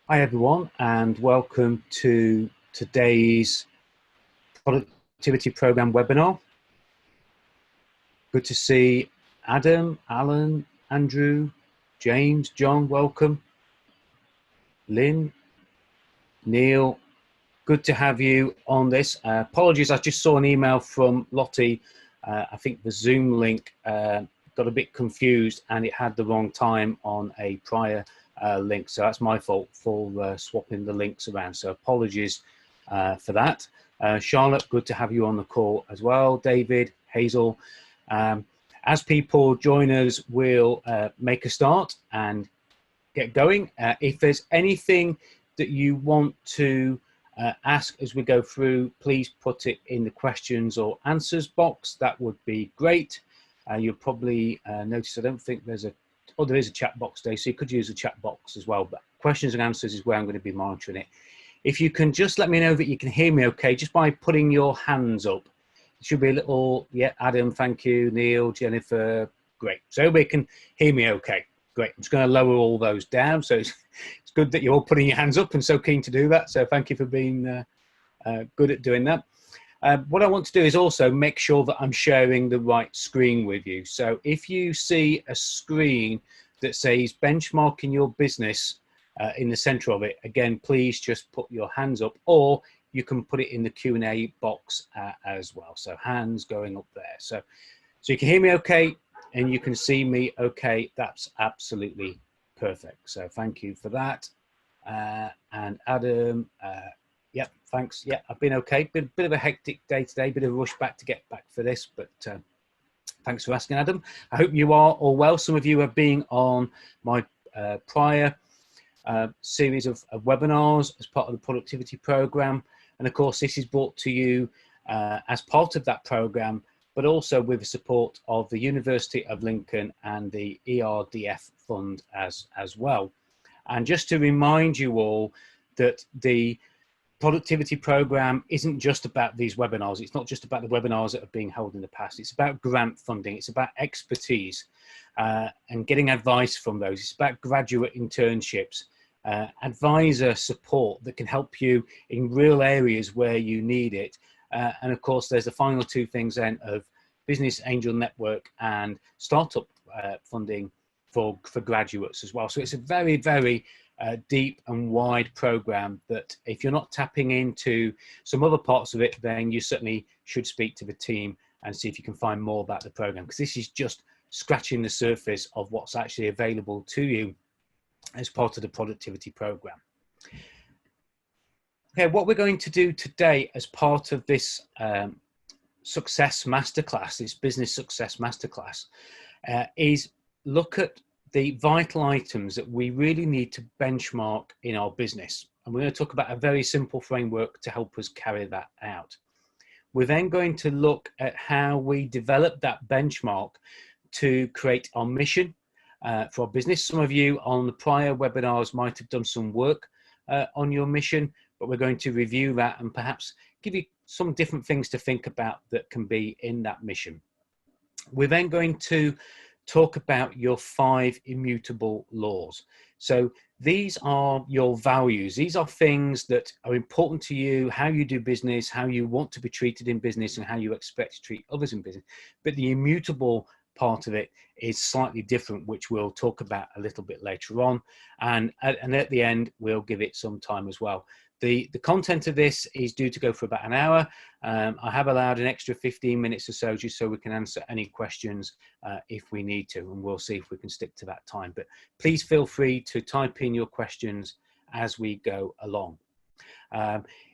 Hi everyone, and welcome to today's productivity program webinar. Good to see Adam, Alan, Andrew, James, John, welcome. Lynn, Neil, good to have you on this. Apologies, I just saw an email from Lottie. I think the Zoom link got a bit confused and it had the wrong time on a prior link. So that's my fault for swapping the links around. So apologies for that. Charlotte, good to have you on the call as well. David, Hazel. As people join us, we'll make a start and get going. If there's anything that you want to ask as we go through, please put it in the questions or answers box. That would be great. You'll probably notice I don't think there's there is a chat box today, so you could use a chat box as well, but questions and answers is where I'm going to be monitoring it. If you can just let me know that you can hear me okay, just by putting your hands up. It should be a little, yeah, Adam, thank you, Neil, Jennifer, great. So everybody can hear me okay. Great. I'm just going to lower all those down. So it's good that you're all putting your hands up and so keen to do that. So thank you for being good at doing that. What I want to do is also make sure that I'm sharing the right screen with you. So if you see a screen that says benchmarking your business in the center of it, again, please just put your hands up, or you can put it in the Q&A box as well. So hands going up there. So you can hear me okay, and you can see me okay. That's absolutely perfect. So thank you for that. And Adam, yep, thanks. Yeah, I've been okay. Bit of a hectic day today, bit of a rush back to get back for this, but thanks for asking, Adam. I hope you are all well. Some of you have been on my prior series of webinars as part of the productivity program. And of course, this is brought to you as part of that program, but also with the support of the University of Lincoln and the ERDF fund as well. And just to remind you all that the productivity program isn't just about these webinars. It's not just about the webinars that are being held in the past. It's about grant funding. It's about expertise and getting advice from those. It's about graduate internships, advisor support that can help you in real areas where you need it. And of course, there's the final two things then of Business Angel Network and startup funding for graduates as well. So it's a very, very deep and wide program that if you're not tapping into some other parts of it, then you certainly should speak to the team and see if you can find more about the program, because this is just scratching the surface of what's actually available to you as part of the productivity program. Okay, what we're going to do today as part of this Success Masterclass, this Business Success Masterclass, is look at the vital items that we really need to benchmark in our business. And we're going to talk about a very simple framework to help us carry that out. We're then going to look at how we develop that benchmark to create our mission for our business. Some of you on the prior webinars might have done some work on your mission, but we're going to review that and perhaps give you some different things to think about that can be in that mission. We're then going to talk about your 5 immutable laws. So these are your values. These are things that are important to you, how you do business, how you want to be treated in business, and how you expect to treat others in business. But the immutable part of it is slightly different, which we'll talk about a little bit later on. And at the end, we'll give it some time as well. The content of this is due to go for about an hour. I have allowed an extra 15 minutes or so just so we can answer any questions if we need to, and we'll see if we can stick to that time. But please feel free to type in your questions as we go along.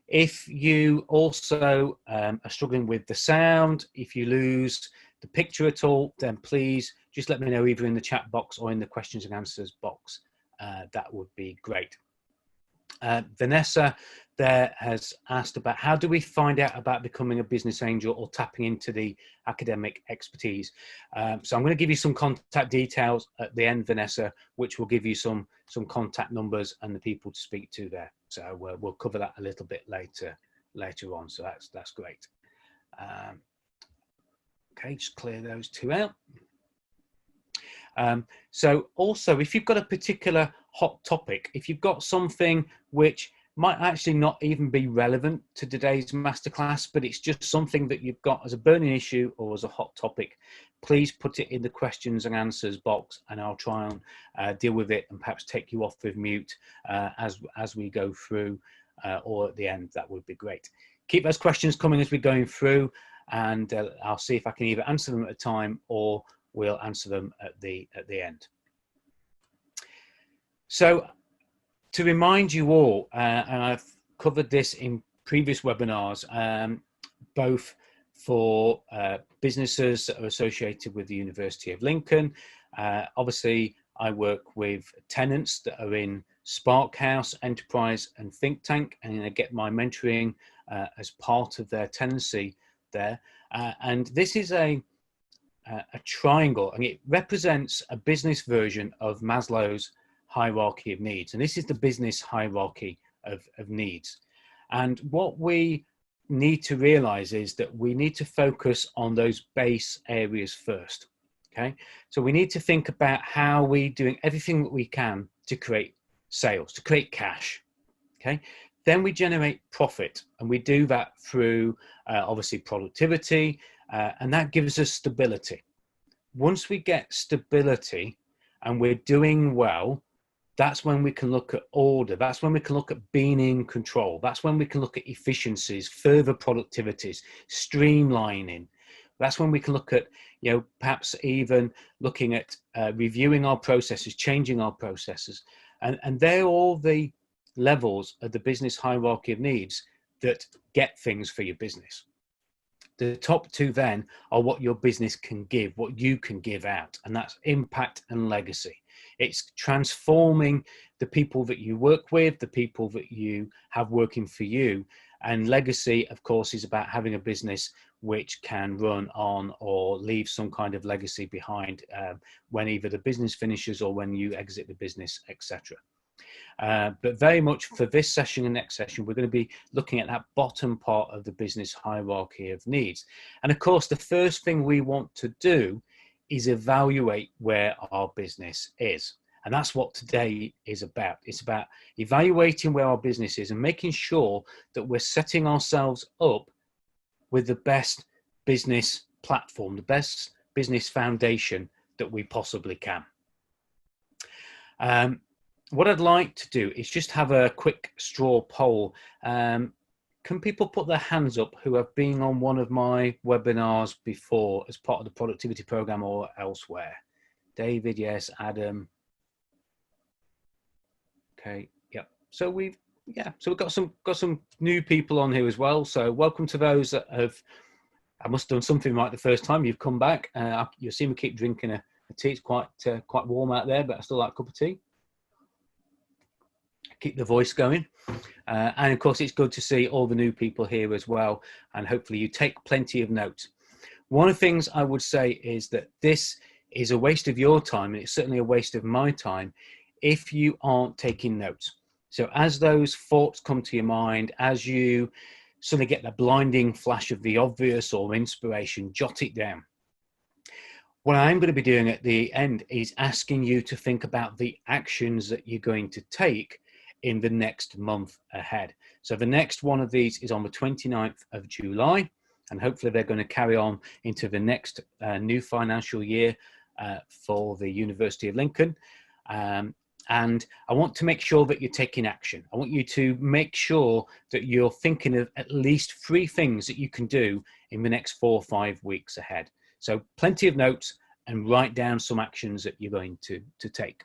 If you also are struggling with the sound, if you lose the picture at all, then please just let me know either in the chat box or in the questions and answers box. That would be great. Vanessa there has asked about how do we find out about becoming a business angel or tapping into the academic expertise. So I'm going to give you some contact details at the end, Vanessa, which will give you some contact numbers and the people to speak to there. So we'll cover that a little bit later on. So that's great. Okay, just clear those two out. So also, if you've got a particular hot topic, if you've got something which might actually not even be relevant to today's masterclass, but it's just something that you've got as a burning issue or as a hot topic, please put it in the questions and answers box, and I'll try and deal with it and perhaps take you off with mute as we go through, or at the end. That would be great. Keep those questions coming as we're going through, and I'll see if I can either answer them at a time or we'll answer them at the end. So to remind you all, and I've covered this in previous webinars, both for businesses that are associated with the University of Lincoln. Obviously, I work with tenants that are in Spark House, Enterprise and Think Tank, and I get my mentoring as part of their tenancy there. And this is a triangle, and it represents a business version of Maslow's hierarchy of needs. And this is the business hierarchy of needs. And what we need to realize is that we need to focus on those base areas first. Okay, so we need to think about how we're doing everything that we can to create sales, to create cash. Okay, then we generate profit, and we do that through obviously productivity, and that gives us stability. Once we get stability and we're doing well, that's when we can look at order. That's when we can look at being in control. That's when we can look at efficiencies, further productivities, streamlining. That's when we can look at, perhaps even looking at reviewing our processes, changing our processes. And they're all the levels of the business hierarchy of needs that get things for your business. The top two then are what your business can give, what you can give out, and that's impact and legacy. It's transforming the people that you work with, the people that you have working for you. And legacy, of course, is about having a business which can run on or leave some kind of legacy behind when either the business finishes or when you exit the business, etc. But very much for this session and next session, we're going to be looking at that bottom part of the business hierarchy of needs. And of course, the first thing we want to do is evaluate where our business is. And that's what today is about. It's about evaluating where our business is and making sure that we're setting ourselves up with the best business platform, the best business foundation that we possibly can. What I'd like to do is just have a quick straw poll. Can people put their hands up who have been on one of my webinars before as part of the productivity program or elsewhere? David, yes. Adam. Okay, yep. So we've got some new people on here as well. So welcome to those that I must have done something right the first time you've come back. You'll see me keep drinking a tea. It's quite warm out there, but I still like a cup of tea. Keep the voice going. And of course, it's good to see all the new people here as well. And hopefully you take plenty of notes. One of the things I would say is that this is a waste of your time, and it's certainly a waste of my time if you aren't taking notes. So as those thoughts come to your mind, as you suddenly get the blinding flash of the obvious or inspiration, jot it down. What I'm going to be doing at the end is asking you to think about the actions that you're going to take in the next month ahead. So the next one of these is on the 29th of July, and hopefully they're going to carry on into the next new financial year for the University of Lincoln. And I want to make sure that you're taking action. I want you to make sure that you're thinking of at least 3 things that you can do in the next 4 or 5 weeks ahead. So plenty of notes, and write down some actions that you're going to take.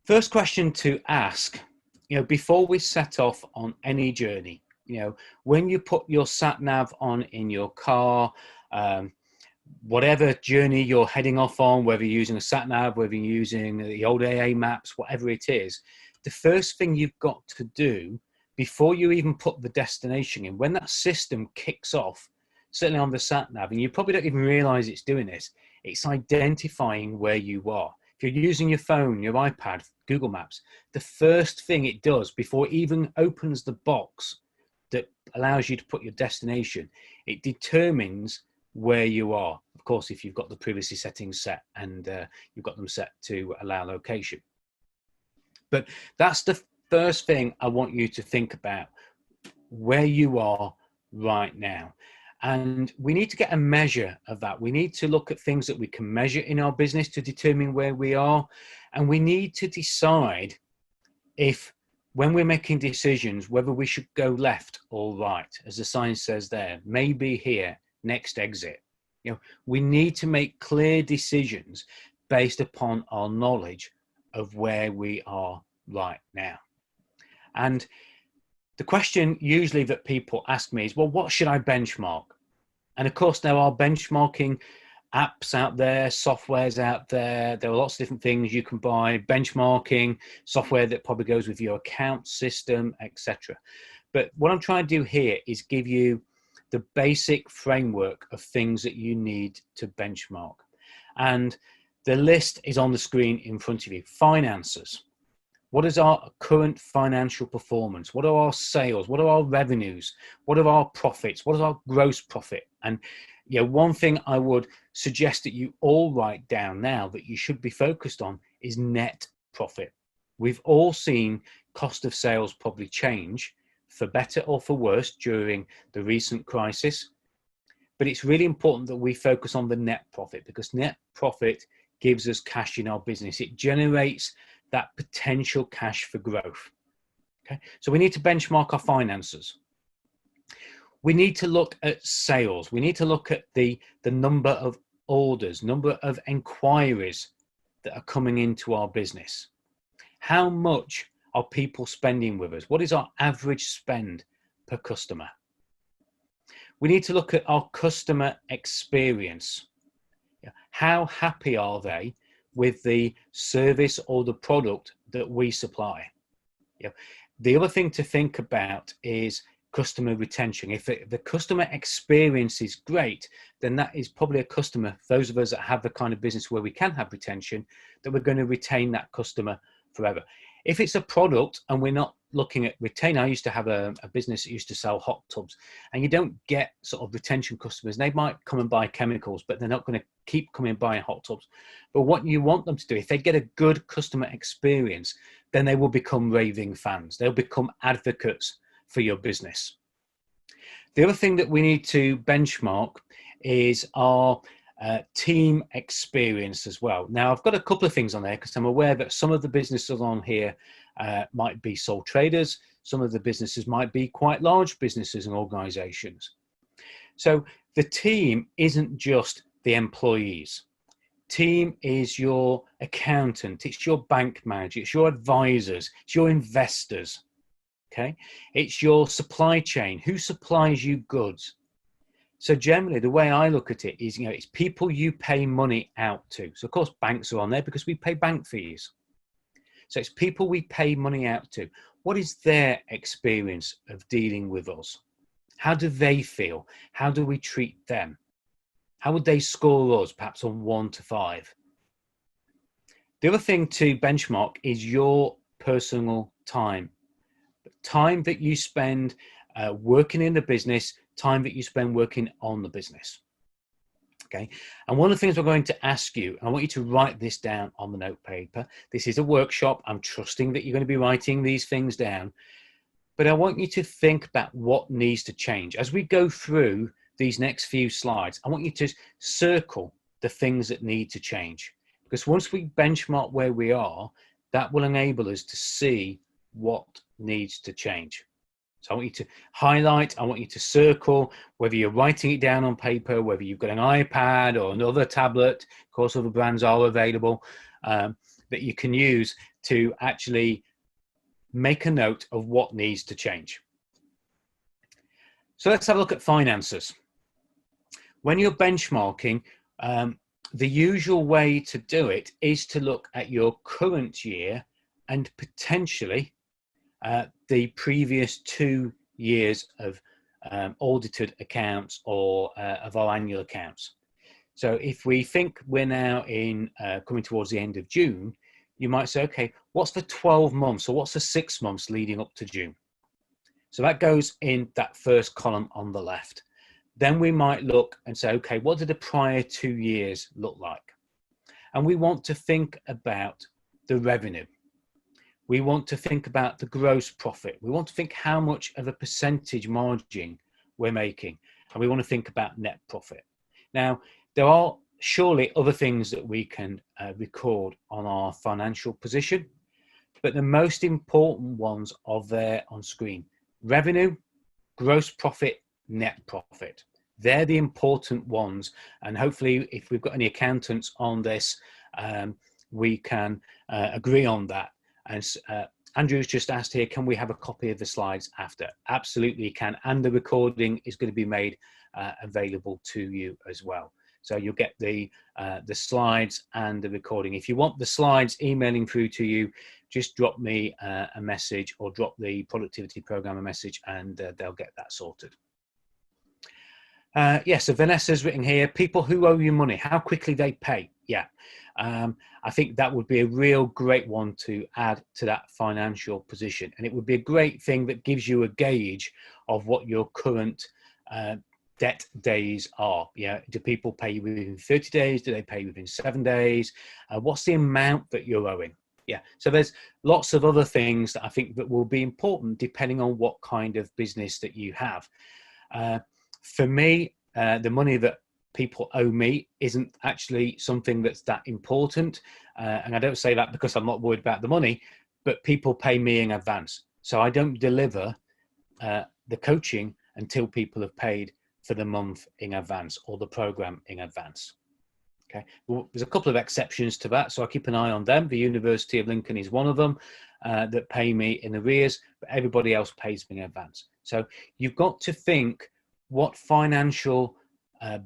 First question to ask, before we set off on any journey, when you put your sat nav on in your car, whatever journey you're heading off on, whether you're using a sat nav, whether you're using the old AA maps, whatever it is, the first thing you've got to do before you even put the destination in, when that system kicks off, certainly on the sat nav, and you probably don't even realize it's doing this, it's identifying where you are. If you're using your phone, your iPad, Google Maps, the first thing it does before it even opens the box that allows you to put your destination, it determines where you are. Of course, if you've got the privacy settings set and you've got them set to allow location. But that's the first thing I want you to think about, where you are right now. And we need to get a measure of that. We need to look at things that we can measure in our business to determine where we are. And we need to decide if, when we're making decisions, whether we should go left or right, as the sign says there, maybe here, next exit. You know, we need to make clear decisions based upon our knowledge of where we are right now. And the question usually that people ask me is, well, what should I benchmark? And of course, there are benchmarking apps out there, softwares out there. There are lots of different things you can buy, benchmarking software that probably goes with your account system, etc. But what I'm trying to do here is give you the basic framework of things that you need to benchmark. And the list is on the screen in front of you. Finances. What is our current financial performance? What are our sales? What are our revenues? What are our profits? What is our gross profit? And you know, one thing I would suggest that you all write down now that you should be focused on is net profit. We've all seen cost of sales probably change for better or for worse during the recent crisis. But it's really important that we focus on the net profit, because net profit gives us cash in our business. It generates that potential cash for growth. Okay, so we need to benchmark our finances. We need to look at sales. We need to look at the number of orders, number of inquiries that are coming into our business. How much are people spending with us? What is our average spend per customer? We need to look at our customer experience. How happy are they with the service or the product that we supply? The other thing to think about is customer retention. If the customer experience is great, then that is probably a customer, those of us that have the kind of business where we can have retention, that we're going to retain that customer forever. If it's a product and we're not looking at retain, I used to have a business that used to sell hot tubs, and you don't get sort of retention customers. They might come and buy chemicals, but they're not going to keep coming and buying hot tubs. But what you want them to do, if they get a good customer experience, then they will become raving fans. They'll become advocates for your business. The other thing that we need to benchmark is our team experience as well. Now, I've got a couple of things on there because I'm aware that some of the businesses on here might be sole traders. Some of the businesses might be quite large businesses and organizations. So the team isn't just the employees. Team is your accountant, it's your bank manager, it's your advisors, it's your investors. Okay, it's your supply chain. Who supplies you goods? So generally, the way I look at it is, you know, it's people you pay money out to. So of course, banks are on there because we pay bank fees. So it's people we pay money out to. What is their experience of dealing with us? How do they feel? How do we treat them? How would they score us, perhaps on 1 to 5? The other thing to benchmark is your personal time. Time that you spend working in the business, time that you spend working on the business. Okay, and one of the things we're going to ask you, and I want you to write this down on the note paper. This is a workshop. I'm trusting that you're going to be writing these things down, but I want you to think about what needs to change. As we go through these next few slides, I want you to circle the things that need to change, because once we benchmark where we are, that will enable us to see what needs to change. So I want you to highlight, I want you to circle, whether you're writing it down on paper, whether you've got an iPad or another tablet. Of course, other brands are available that you can use to actually make a note of what needs to change. So let's have a look at finances. When you're benchmarking, the usual way to do it is to look at your current year and potentially the previous 2 years of audited accounts or of our annual accounts. So if we think we're now in coming towards the end of June, you might say, okay, what's the 12 months or what's the 6 months leading up to June? So that goes in that first column on the left. then we might look and say, okay, what did the prior 2 years look like? And we want to think about the revenue. We want to think about the gross profit. We want to think how much of a percentage margin we're making. And we want to think about net profit. Now, there are surely other things that we can record on our financial position, but the most important ones are there on screen. Revenue, gross profit, net profit. They're the important ones. And hopefully, if we've got any accountants on this, we can agree on that. And Andrew's just asked here, can we have a copy of the slides after? Absolutely you can. And the recording is going to be made available to you as well. So you'll get the slides and the recording. If you want the slides emailing through to you, just drop me a message or drop the productivity program a message, and they'll get that sorted. Yes, so Vanessa's written here, people who owe you money, how quickly they pay. Yeah, I think that would be a real great one to add to that financial position. And it would be a great thing that gives you a gauge of what your current debt days are. Yeah, do people pay you within 30 days? Do they pay you within 7 days? What's the amount that you're owing? Yeah, so there's lots of other things that I think that will be important depending on what kind of business that you have. For me, the money that people owe me isn't actually something that's that important. And I don't say that because I'm not worried about the money, but people pay me in advance. So I don't deliver the coaching until people have paid for the month in advance or the program in advance. Okay, well, there's a couple of exceptions to that, so I keep an eye on them. The University of Lincoln is one of them that pay me in arrears, but everybody else pays me in advance. So you've got to think what financial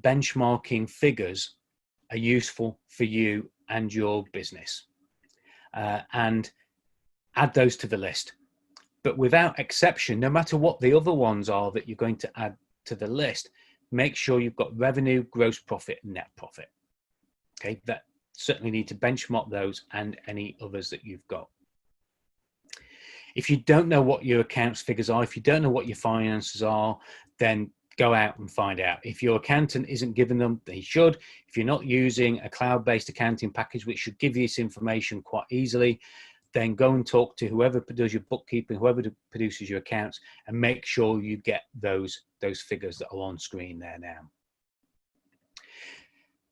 benchmarking figures are useful for you and your business, and add those to the list. But without exception, no matter what the other ones are that you're going to add to the list, make sure you've got revenue, gross profit, and net profit. Okay, that certainly need to benchmark those and any others that you've got. If you don't know what your accounts figures are, if you don't know what your finances are, then go out and find out. If your accountant isn't giving them, they should. If you're not using a cloud-based accounting package, which should give you this information quite easily, then go and talk to whoever does your bookkeeping, whoever produces your accounts, and make sure you get those figures that are on screen there now.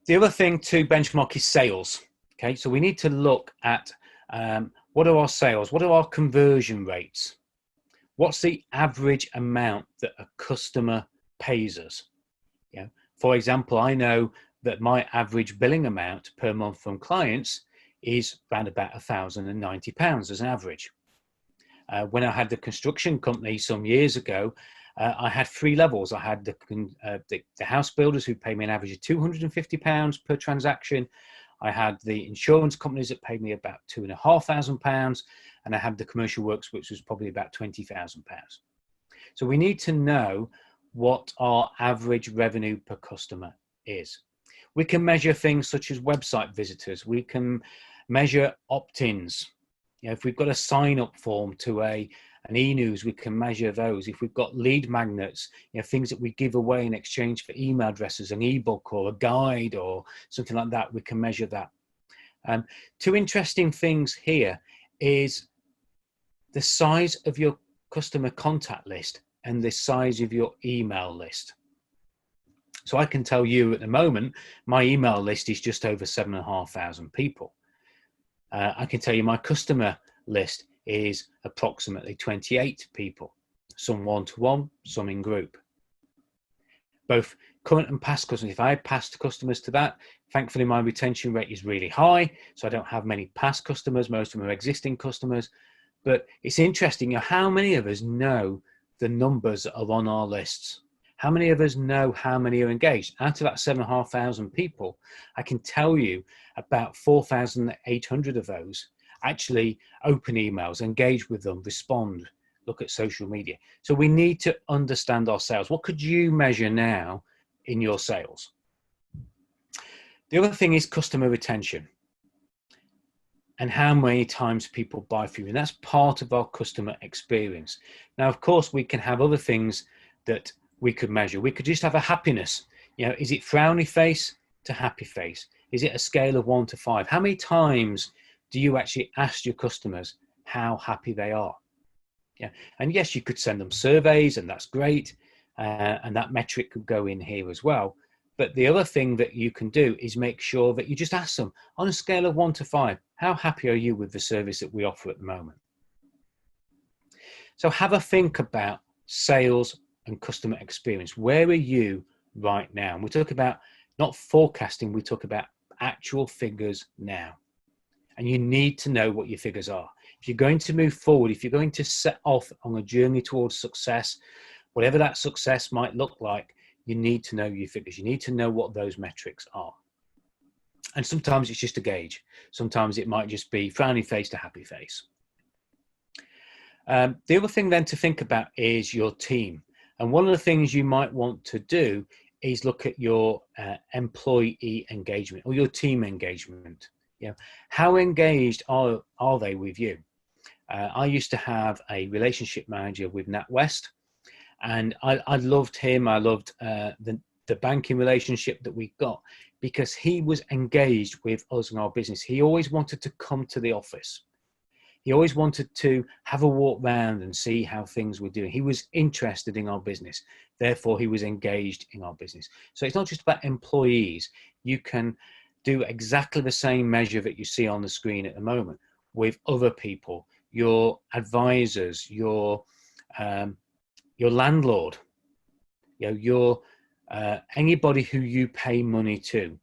The other thing to benchmark is sales. Okay, so we need to look at what are our sales? What are our conversion rates? What's the average amount that a customer pays us? Yeah. For example, I know that my average billing amount per month from clients is around about £1,090 as an average. When I had the construction company some years ago, I had 3 levels. I had the house builders who paid me an average of £250 per transaction. I had the insurance companies that paid me about £2,500, and I had the commercial works, which was probably about £20,000. So we need to know what our average revenue per customer is. We can measure things such as website visitors. We can measure opt-ins. You know, if we've got a sign-up form to an e-news, we can measure those. If we've got lead magnets, you know, things that we give away in exchange for email addresses, an ebook or a guide or something like that, we can measure that. 2 interesting things here is the size of your customer contact list and the size of your email list. So I can tell you at the moment, my email list is just over 7,500 people. I can tell you my customer list is approximately 28 people, some one-to-one, some in group. Both current and past customers, if I had past customers to that, thankfully my retention rate is really high, so I don't have many past customers, most of them are existing customers. But it's interesting, you know, how many of us know the numbers that are on our lists? How many of us know how many are engaged? Out of that 7,500 people, I can tell you about 4,800 of those actually open emails, engage with them, respond, look at social media. So we need to understand our sales. What could you measure now in your sales? The other thing is customer retention and how many times people buy from you. And that's part of our customer experience. Now, of course, we can have other things that we could measure. We could just have a happiness. Is it frowny face to happy face? Is it a scale of 1 to 5? How many times do you actually ask your customers how happy they are? Yeah. And yes, you could send them surveys, and that's great. And that metric could go in here as well. But the other thing that you can do is make sure that you just ask them on a scale of 1 to 5, how happy are you with the service that we offer at the moment? So have a think about sales and customer experience. Where are you right now? And we talk about not forecasting, we talk about actual figures now. And you need to know what your figures are. If you're going to move forward, if you're going to set off on a journey towards success, whatever that success might look like, you need to know your figures. You need to know what those metrics are. And sometimes it's just a gauge. Sometimes it might just be frowny face to happy face. The other thing then to think about is your team. And one of the things you might want to do is look at your employee engagement or your team engagement. How engaged are they with you? I used to have a relationship manager with NatWest, and I loved him. I loved the banking relationship that we got because he was engaged with us and our business. He always wanted to come to the office. He always wanted to have a walk round and see how things were doing. He was interested in our business. Therefore, he was engaged in our business. So it's not just about employees. You can do exactly the same measure that you see on the screen at the moment with other people, your advisors, your landlord, your anybody who you pay money to,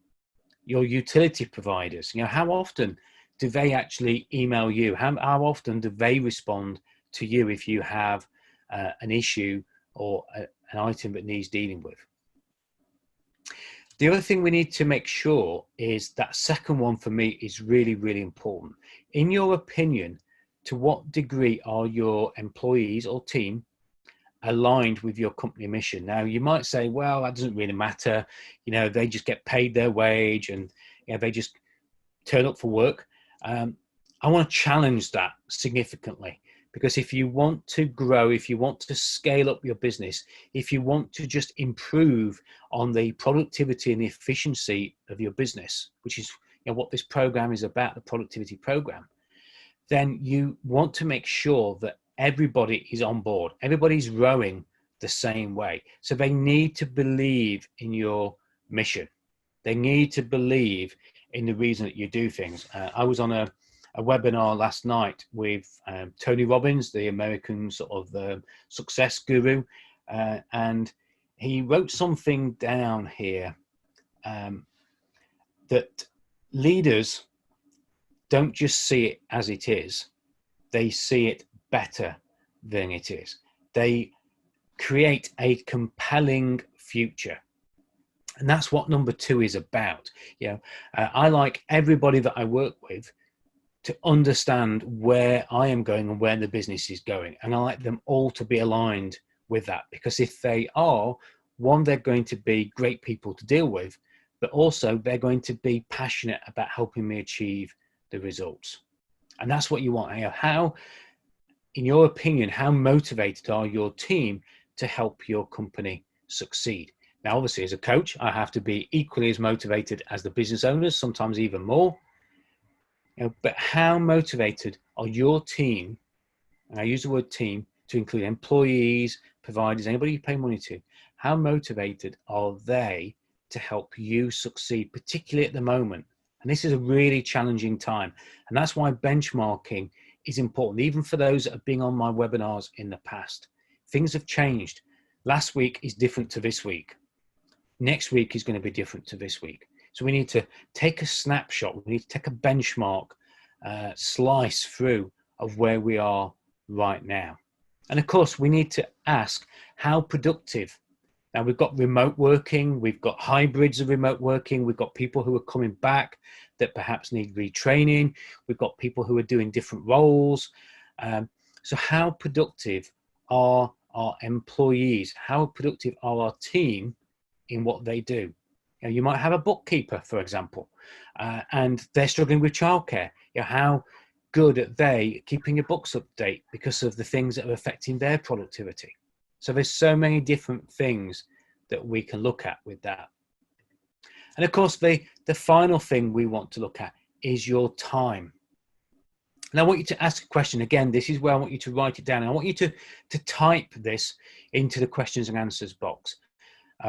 your utility providers. How often do they actually email you? How often do they respond to you if you have an issue or an item that needs dealing with? The other thing we need to make sure is that second one for me is really, really important. In your opinion, to what degree are your employees or team aligned with your company mission? Now, you might say, well, that doesn't really matter. They just get paid their wage and they just turn up for work. I want to challenge that significantly, because if you want to grow, if you want to scale up your business, if you want to just improve on the productivity and the efficiency of your business, which is what this program is about, the productivity program, then you want to make sure that everybody is on board. Everybody's rowing the same way. So they need to believe in your mission. They need to believe in the reason that you do things. I was on a webinar last night with Tony Robbins, the American sort of success guru, and he wrote something down here that leaders don't just see it as it is, they see it better than it is. They create a compelling future. And that's what number 2 is about. I like everybody that I work with to understand where I am going and where the business is going. And I like them all to be aligned with that, because if they are, one, they're going to be great people to deal with, but also they're going to be passionate about helping me achieve the results. And that's what you want. How, in your opinion, how motivated are your team to help your company succeed? Now, obviously, as a coach, I have to be equally as motivated as the business owners, sometimes even more. But how motivated are your team, and I use the word team to include employees, providers, anybody you pay money to, how motivated are they to help you succeed, particularly at the moment? And this is a really challenging time. And that's why benchmarking is important, even for those that have been on my webinars in the past. Things have changed. Last week is different to this week. Next week is going to be different to this week. So we need to take a snapshot. We need to take a benchmark slice through of where we are right now. And of course, we need to ask how productive. Now, we've got remote working, we've got hybrids of remote working, we've got people who are coming back that perhaps need retraining, we've got people who are doing different roles. So how productive are our employees? How productive are our team in what they do? You might have a bookkeeper, for example, and they're struggling with childcare. How good are they keeping your books up to date because of the things that are affecting their productivity? So there's so many different things that we can look at with that. And of course, the final thing we want to look at is your time. And I want you to ask a question. Again, this is where I want you to write it down. And I want you to type this into the questions and answers box.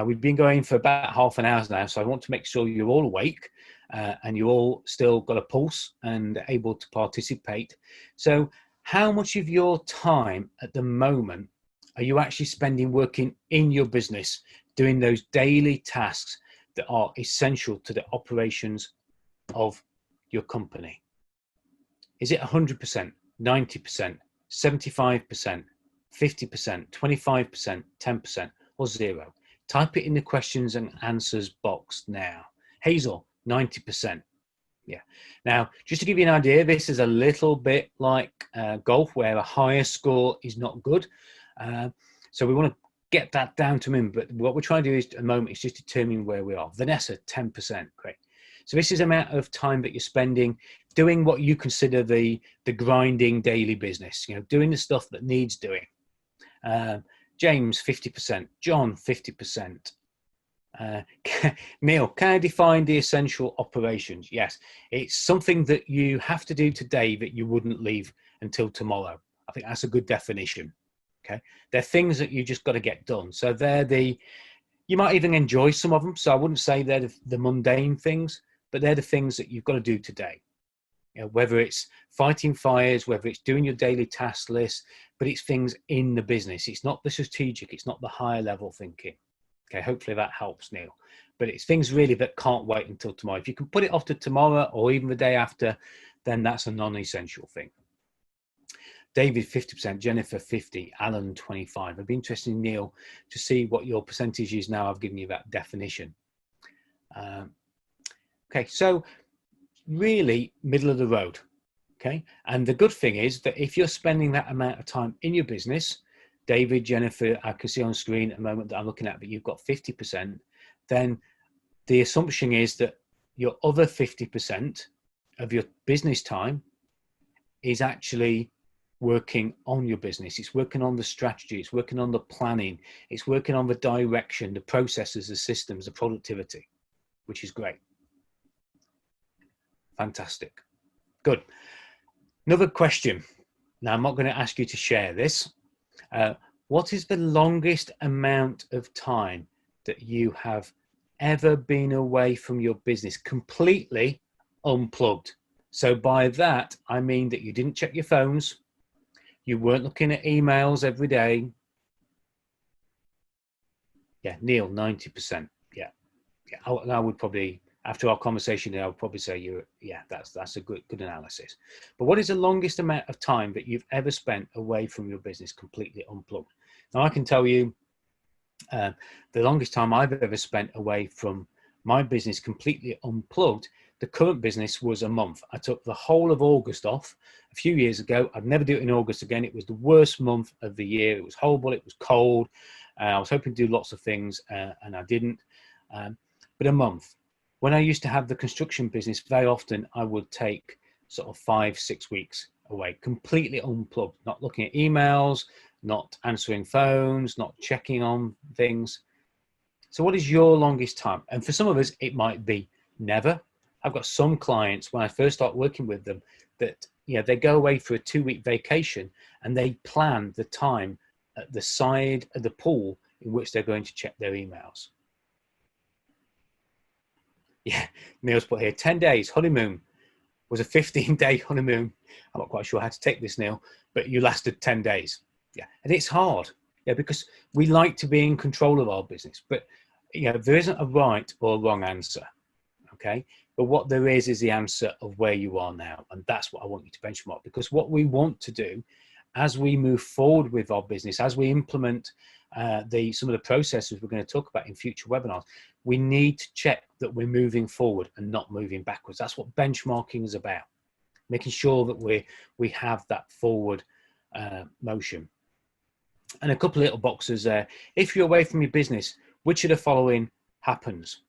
We've been going for about half an hour now, so I want to make sure you're all awake and you all still got a pulse and able to participate. So how much of your time at the moment are you actually spending working in your business, doing those daily tasks that are essential to the operations of your company? Is it 100%, 90%, 75%, 50%, 25%, 10%, or 0? Type it in the questions and answers box now. Hazel, 90%. Yeah. Now, just to give you an idea, this is a little bit like golf, where a higher score is not good. So we want to get that down to a minimum. But what we're trying to do is, at the moment, is just determine where we are. Vanessa, 10%. Great. So this is the amount of time that you're spending doing what you consider the grinding daily business, doing the stuff that needs doing. James, 50%. John, 50%. Neil, can I define the essential operations? Yes, it's something that you have to do today that you wouldn't leave until tomorrow. I think that's a good definition. Okay, they're things that you just got to get done. So you might even enjoy some of them. So I wouldn't say they're the mundane things, but they're the things that you've got to do today. Whether it's fighting fires, whether it's doing your daily task list, but it's things in the business. It's not the strategic, it's not the higher level thinking. Okay, hopefully that helps, Neil. But it's things really that can't wait until tomorrow. If you can put it off to tomorrow or even the day after, then that's a non-essential thing. David, 50%, Jennifer, 50, Alan, 25. It'd be interesting, Neil, to see what your percentage is now. I've given you that definition. Okay, so really middle of the road. Okay, and the good thing is that if you're spending that amount of time in your business, David, Jennifer, I can see on screen at the moment that I'm looking at, but you've got 50%, then the assumption is that your other 50% of your business time is actually working on your business. It's working on the strategy, it's working on the planning, it's working on the direction, the processes, the systems, the productivity, which is great. Fantastic. Good. Another question. Now, I'm not going to ask you to share this. What is the longest amount of time that you have ever been away from your business, completely unplugged? So by that, I mean that you didn't check your phones, you weren't looking at emails every day. Yeah, Neil, 90%. Yeah. I would probably, after our conversation, I would probably say that's a good analysis. But what is the longest amount of time that you've ever spent away from your business, completely unplugged? Now, I can tell you the longest time I've ever spent away from my business completely unplugged, the current business, was a month. I took the whole of August off a few years ago. I'd never do it in August again. It was the worst month of the year. It was horrible. It was cold. I was hoping to do lots of things and I didn't. But a month. When I used to have the construction business, very often I would take sort of 5-6 weeks away, completely unplugged, not looking at emails, not answering phones, not checking on things. So what is your longest time? And for some of us, it might be never. I've got some clients, when I first start working with them, that they go away for a 2-week vacation and they plan the time at the side of the pool in which they're going to check their emails. Yeah, Neil's put here, 10 days honeymoon was a 15-day honeymoon. I'm not quite sure how to take this, Neil, but you lasted 10 days. Yeah, and it's hard, because we like to be in control of our business, but there isn't a right or a wrong answer, okay? But what there is the answer of where you are now, and that's what I want you to benchmark, because what we want to do as we move forward with our business, as we implement some of the processes we're going to talk about in future webinars, we need to check that we're moving forward and not moving backwards. That's what benchmarking is about, making sure that we have that forward motion. And a couple of little boxes there. If you're away from your business, which of the following happens?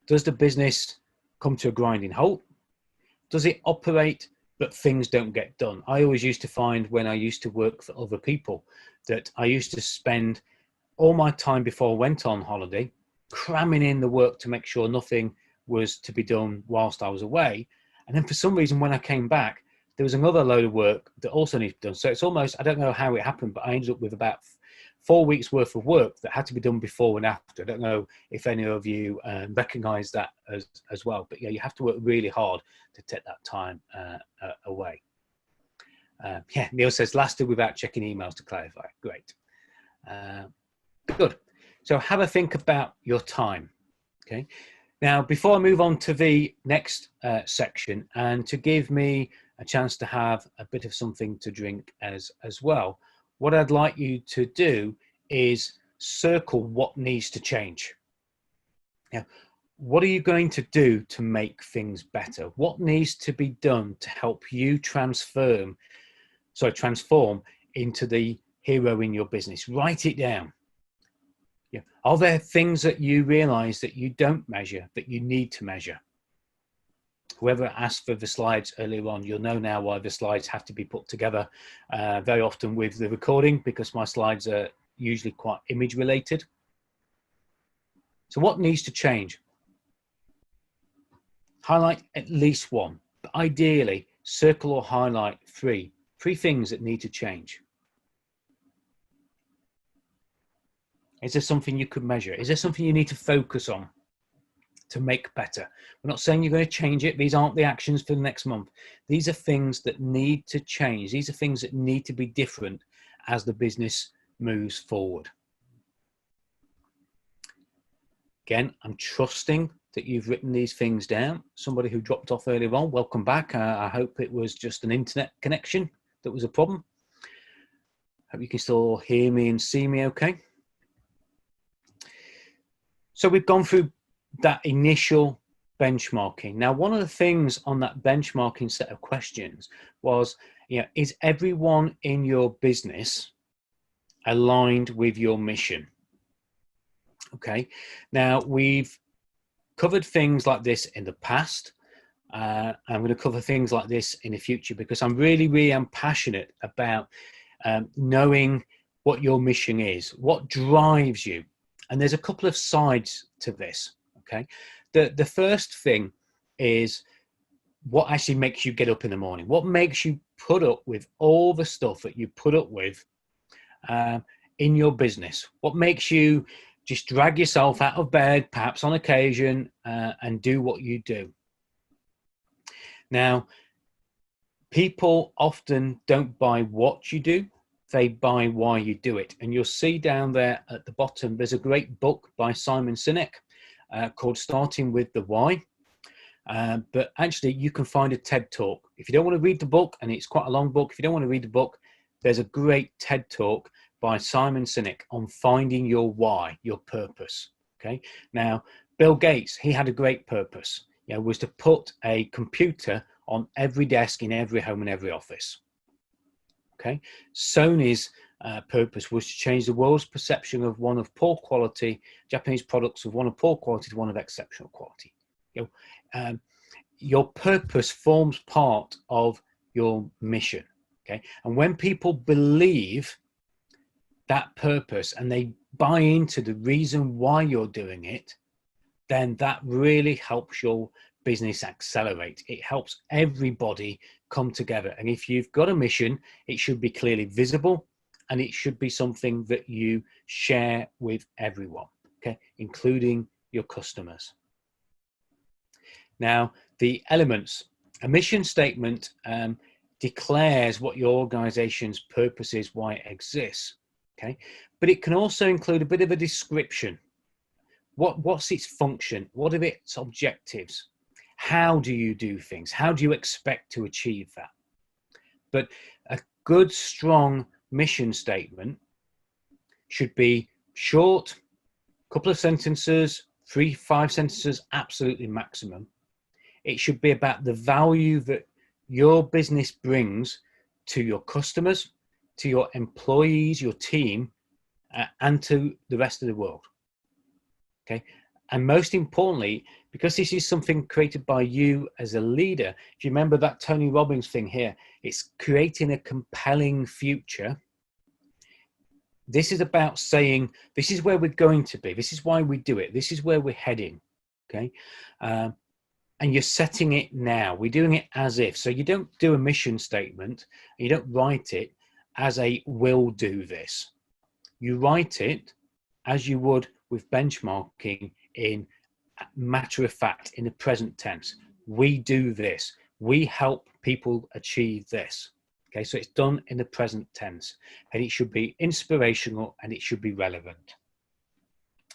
Does the business come to a grinding halt? Does it operate but things don't get done. I always used to find when I used to work for other people that I used to spend all my time before I went on holiday cramming in the work to make sure nothing was to be done whilst I was away. And then for some reason, when I came back, there was another load of work that also needed to be done. So it's almost, I don't know how it happened, but I ended up with about 4 weeks worth of work that had to be done before and after. I don't know if any of you recognize that as well, but yeah, you have to work really hard to take that time away. Yeah, Neil says, lasted without checking emails to clarify. Great. Good. So have a think about your time. Okay. Now, before I move on to the next section, and to give me a chance to have a bit of something to drink as well, what I'd like you to do is circle what needs to change. Now, what are you going to do to make things better? What needs to be done to help you transform into the hero in your business? Write it down. Yeah. Are there things that you realize that you don't measure that you need to measure? Whoever asked for the slides earlier on, you'll know now why the slides have to be put together very often with the recording, because my slides are usually quite image related. So what needs to change? Highlight at least one, but ideally circle or highlight three things that need to change. Is there something you could measure? Is there something you need to focus on to make better? We're not saying you're going to change it. These aren't the actions for the next month. These are things that need to change. These are things that need to be different as the business moves forward. Again, I'm trusting that you've written these things down. Somebody who dropped off earlier on, welcome back. I hope it was just an internet connection that was a problem. Hope you can still hear me and see me okay. So we've gone through that initial benchmarking. Now, one of the things on that benchmarking set of questions was, is everyone in your business aligned with your mission? Okay. Now, we've covered things like this in the past. I'm going to cover things like this in the future, because I'm really am passionate about knowing what your mission is, what drives you. And there's a couple of sides to this, okay? The first thing is what actually makes you get up in the morning. What makes you put up with all the stuff that you put up with in your business? What makes you just drag yourself out of bed, perhaps on occasion, and do what you do? Now, people often don't buy what you do. They buy why you do it. And you'll see down there at the bottom, there's a great book by Simon Sinek called Starting with the Why. But actually, you can find a TED Talk. If you don't want to read the book, and it's quite a long book, if you don't want to read the book, there's a great TED Talk by Simon Sinek on finding your why, your purpose. Okay. Now, Bill Gates, he had a great purpose. Was to put a computer on every desk in every home and every office. Okay, Sony's purpose was to change the world's perception of one of poor quality Japanese products, of one of poor quality to one of exceptional quality. Your purpose forms part of your mission. Okay, and when people believe that purpose and they buy into the reason why you're doing it, then that really helps your business accelerate. It helps everybody come together. And if you've got a mission, it should be clearly visible, and it should be something that you share with everyone, okay, including your customers. Now, the elements, a mission statement declares what your organization's purpose is, why it exists, okay, but it can also include a bit of a description. What's its function? What are its objectives? How do you do things? How do you expect to achieve that? But a good, strong mission statement should be short, couple of sentences, 3-5 sentences, absolutely maximum. It should be about the value that your business brings to your customers, to your employees, your team, and to the rest of the world. Okay, And most importantly, because this is something created by you as a leader, if you remember that Tony Robbins thing here, it's creating a compelling future. This is about saying, this is where we're going to be. This is why we do it. This is where we're heading. Okay. And you're setting it now. We're doing it as if. So you don't do a mission statement. You don't write it as a will do this. You write it as you would with benchmarking in matter of fact, in the present tense. We do this. We help people achieve this. Okay, so it's done in the present tense, and it should be inspirational, and it should be relevant,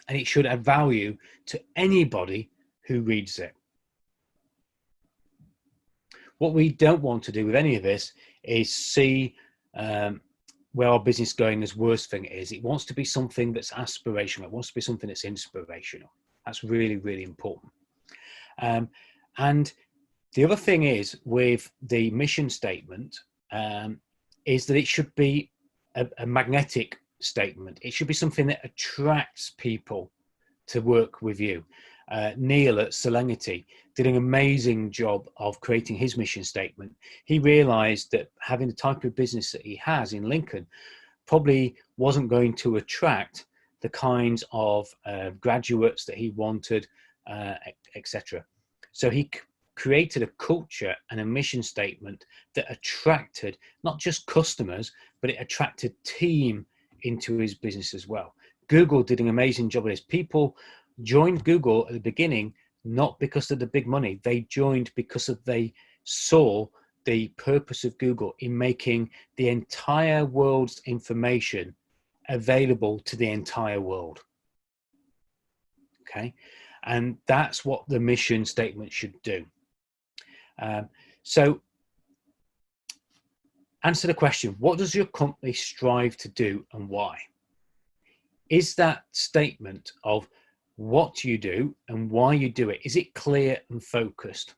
and it should add value to anybody who reads it. What we don't want to do with any of this is see where our business is going as worst thing is. It wants to be something that's aspirational. It wants to be something that's inspirational. That's really, really important. And the other thing is with the mission statement is that it should be a magnetic statement. It should be something that attracts people to work with you. Neil at Selenity did an amazing job of creating his mission statement. He realized that having the type of business that he has in Lincoln probably wasn't going to attract the kinds of graduates that he wanted, etc. So he created a culture and a mission statement that attracted not just customers, but it attracted team into his business as well. Google did an amazing job of this. People joined Google at the beginning not because of the big money. They joined because they saw the purpose of Google in making the entire world's information available to the entire world. Okay, and that's what the mission statement should do. So answer the question, what does your company strive to do and why? Is that statement of what you do and why you do it, is it clear and focused?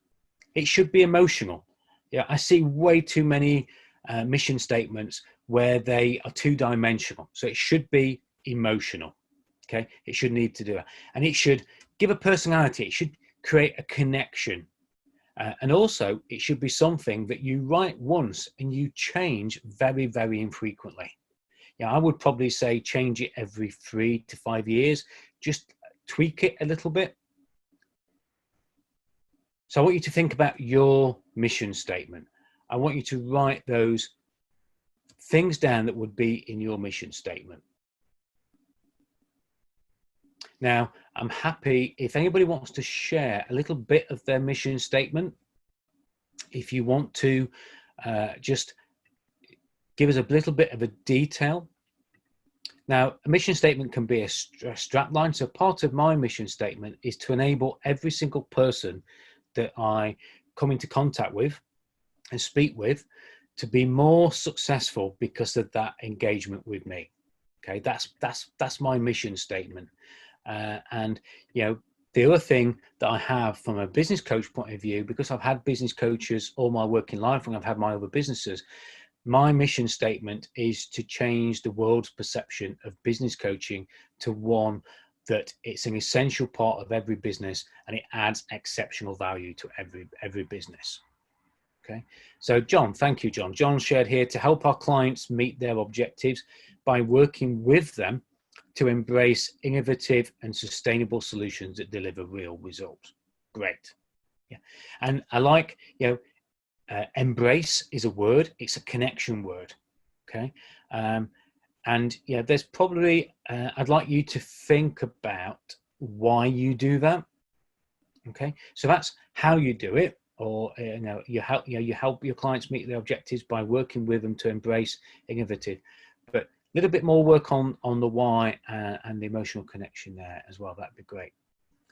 It should be emotional. Yeah, I see way too many mission statements where they are two-dimensional. So it should be emotional. Okay, it should need to do it, and it should give a personality. It should create a connection, and also it should be something that you write once and you change very, very infrequently. Yeah, I would probably say change it every 3 to 5 years. Just tweak it a little bit. So I want you to think about your mission statement. I want you to write those things down that would be in your mission statement. Now, I'm happy if anybody wants to share a little bit of their mission statement. If you want to just give us a little bit of a detail. Now, a mission statement can be a strap line. So part of my mission statement is to enable every single person that I come into contact with and speak with to be more successful because of that engagement with me. Okay, that's my mission statement. And you know, the other thing that I have from a business coach point of view, because I've had business coaches all my working life and I've had my other businesses, my mission statement is to change the world's perception of business coaching to one that it's an essential part of every business and it adds exceptional value to every business. Okay, so John, thank you, John. John shared here to help our clients meet their objectives by working with them to embrace innovative and sustainable solutions that deliver real results. Great. Yeah, and I like, you know, embrace is a word. It's a connection word. Okay, and yeah, there's probably I'd like you to think about why you do that. Okay, so that's how you do it. Or you help your clients meet their objectives by working with them to embrace innovative. But a little bit more work on the why and the emotional connection there as well. That'd be great.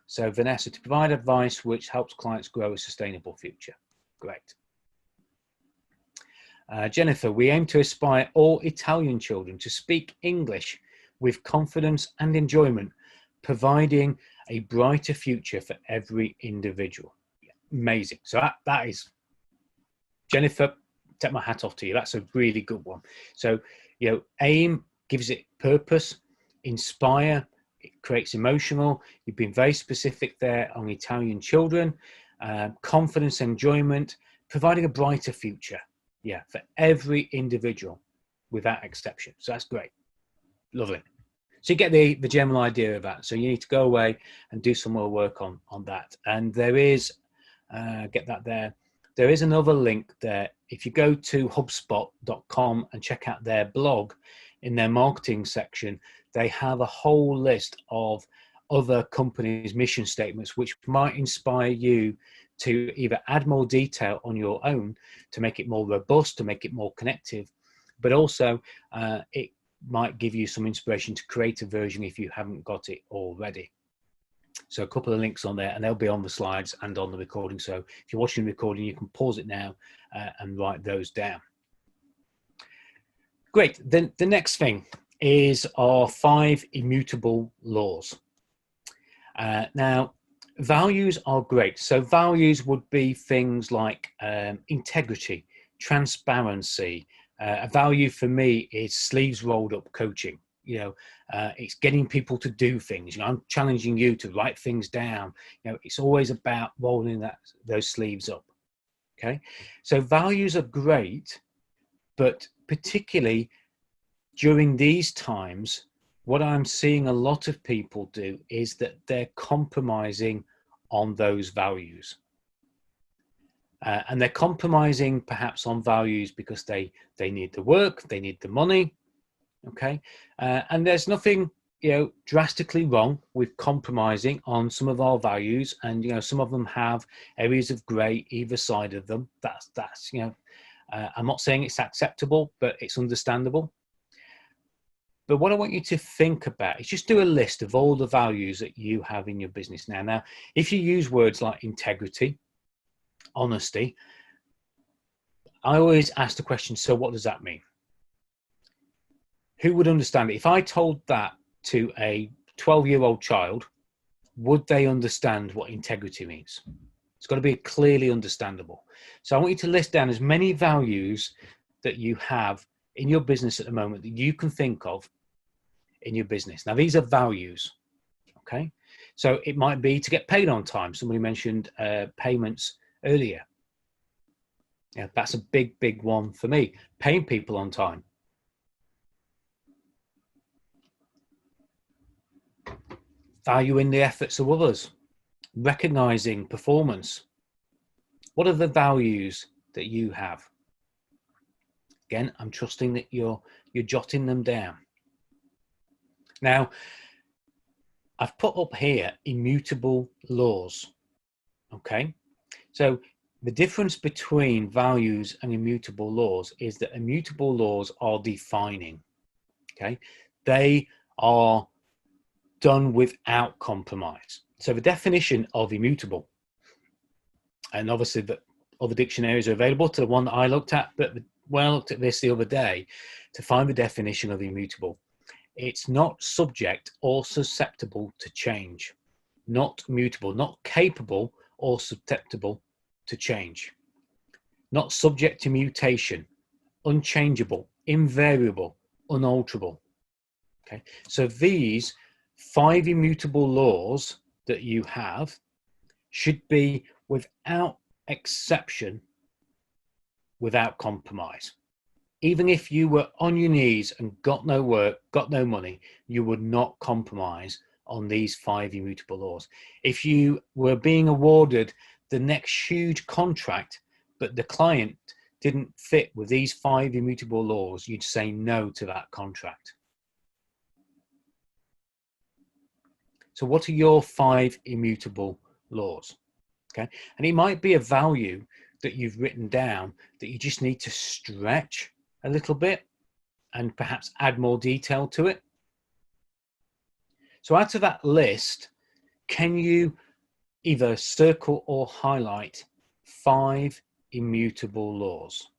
So Vanessa, to provide advice which helps clients grow a sustainable future. Great. Jennifer, we aim to inspire all Italian children to speak English with confidence and enjoyment, providing a brighter future for every individual. Amazing. So that is, Jennifer, take my hat off to you. That's a really good one. So, you know, aim gives it purpose, inspire it creates emotional. You've been very specific there on Italian children, confidence, enjoyment, providing a brighter future. Yeah, for every individual without exception. So that's great. Lovely. So you get the general idea of that. So you need to go away and do some more work on that. And there is, get that there. There is another link there. If you go to HubSpot.com and check out their blog, in their marketing section, they have a whole list of other companies' mission statements, which might inspire you to either add more detail on your own to make it more robust, to make it more connective, but also it might give you some inspiration to create a version if you haven't got it already. So a couple of links on there, and they'll be on the slides and on the recording. So if you're watching the recording, you can pause it now and write those down. Great. Then the next thing is our 5 immutable laws. Now, values are great. So values would be things like integrity, transparency. A value for me is sleeves rolled up coaching. You know, it's getting people to do things. You know, I'm challenging you to write things down. You know, it's always about rolling those sleeves up. Okay, so values are great, but particularly during these times, what I'm seeing a lot of people do is that they're compromising on those values. And they're compromising perhaps on values because they need the work, they need the money, okay? And there's nothing, you know, drastically wrong with compromising on some of our values. And, you know, some of them have areas of gray either side of them. That's you know, I'm not saying it's acceptable, but it's understandable. But what I want you to think about is just do a list of all the values that you have in your business now. Now, if you use words like integrity, honesty, I always ask the question, so what does that mean? Who would understand it? If I told that to a 12-year-old child, would they understand what integrity means? It's got to be clearly understandable. So I want you to list down as many values that you have in your business at the moment that you can think of in your business. Now, these are values, okay? So it might be to get paid on time. Somebody mentioned payments earlier. Yeah, that's a big, big one for me. Paying people on time. Valuing the efforts of others. Recognizing performance. What are the values that you have? Again, I'm trusting that you're jotting them down. Now, I've put up here immutable laws, okay? So the difference between values and immutable laws is that immutable laws are defining, okay? They are done without compromise. So the definition of immutable, and obviously the other dictionaries are available to the one that I looked at, but when I looked at this the other day to find the definition of immutable, it's not subject or susceptible to change, not mutable, not capable or susceptible to change, not subject to mutation, unchangeable, invariable, unalterable. Okay, so these 5 immutable laws that you have should be without exception, without compromise. Even if you were on your knees and got no work, got no money, you would not compromise on these 5 immutable laws. If you were being awarded the next huge contract, but the client didn't fit with these 5 immutable laws, you'd say no to that contract. So what are your 5 immutable laws? Okay, and it might be a value that you've written down that you just need to stretch a little bit and perhaps add more detail to it. So out of that list, can you either circle or highlight 5 immutable laws?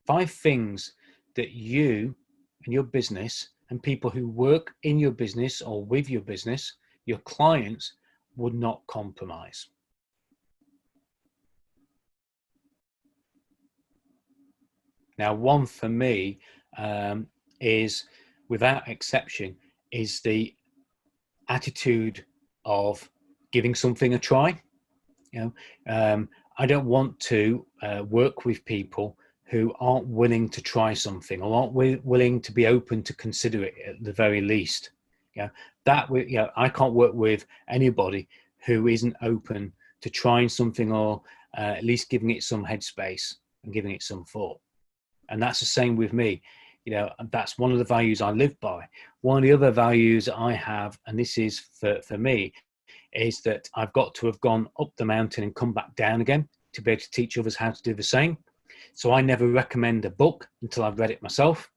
5 things that you and your business and people who work in your business or with your business, your clients, would not compromise. Now, one for me is, without exception, is the attitude of giving something a try. I don't want to work with people who aren't willing to try something or aren't willing to be open to consider it at the very least. I can't work with anybody who isn't open to trying something or at least giving it some headspace and giving it some thought. And that's the same with me. That's one of the values I live by. One of the other values I have, and this is for me, is that I've got to have gone up the mountain and come back down again to be able to teach others how to do the same. So I never recommend a book until I've read it myself.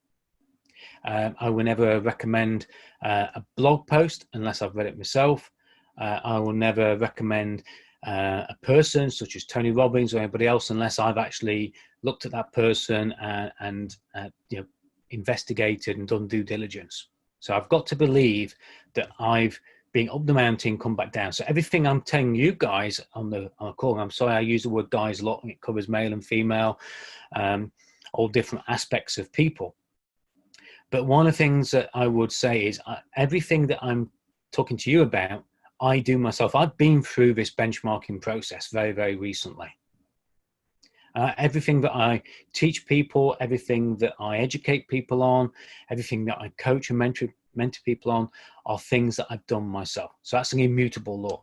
I will never recommend a blog post unless I've read it myself. I will never recommend a person such as Tony Robbins or anybody else unless I've actually looked at that person and investigated and done due diligence. So I've got to believe that I've been up the mountain, come back down. So everything I'm telling you guys on the call, I'm sorry I use the word guys a lot, and it covers male and female, all different aspects of people. But one of the things that I would say is everything that I'm talking to you about, I do myself. I've been through this benchmarking process very, very recently. Everything that I teach people, everything that I educate people on, everything that I coach and mentor people on are things that I've done myself. So that's an immutable law.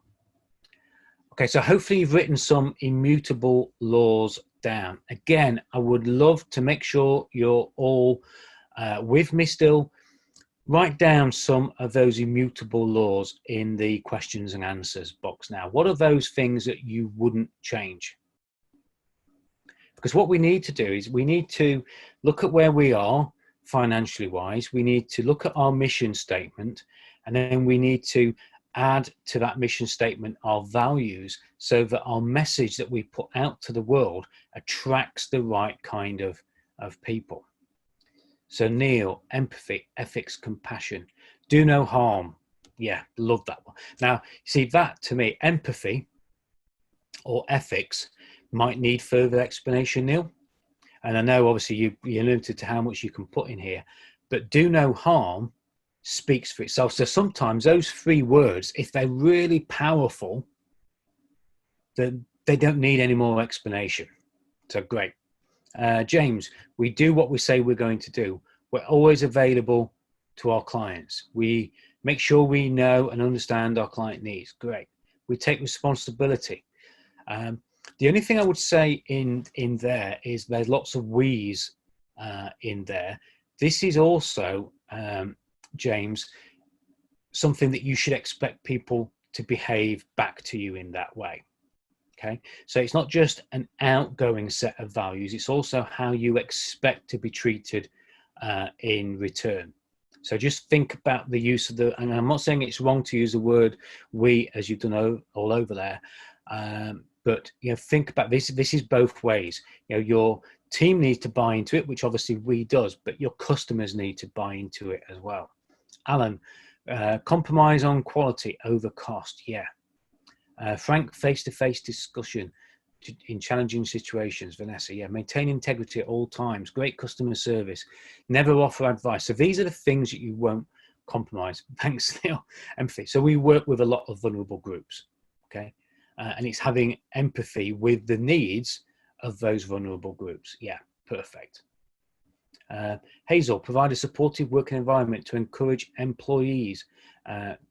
Okay, so hopefully you've written some immutable laws down. Again, I would love to make sure you're all with me still. Write down some of those immutable laws in the questions and answers box now. What are those things that you wouldn't change? Because what we need to do is we need to look at where we are financially wise. We need to look at our mission statement, and then we need to add to that mission statement our values so that our message that we put out to the world attracts the right kind of people. So Neil, empathy, ethics, compassion, do no harm. Yeah, love that one. Now, see, that to me, empathy or ethics might need further explanation, Neil. And I know obviously you're limited to how much you can put in here, but do no harm speaks for itself. So sometimes those three words, if they're really powerful, then they don't need any more explanation. So great. James, we do what we say we're going to do. We're always available to our clients. We make sure we know and understand our client needs. Great. We take responsibility. The only thing I would say in there is there's lots of we's in there. This is also, James, something that you should expect people to behave back to you in that way. Okay, so it's not just an outgoing set of values, it's also how you expect to be treated in return. So just think about the use of the, and I'm not saying it's wrong to use the word we as you've done all over there, but think about this. This is both ways. Your team needs to buy into it, which obviously we does, but your customers need to buy into it as well. Alan, compromise on quality over cost. Yeah. Frank, face-to-face discussion in challenging situations. Vanessa, yeah, maintain integrity at all times. Great customer service. Never offer advice. So these are the things that you won't compromise. Thanks, Neil. Empathy. So we work with a lot of vulnerable groups, okay? And it's having empathy with the needs of those vulnerable groups. Yeah, perfect. Hazel, provide a supportive working environment to encourage employees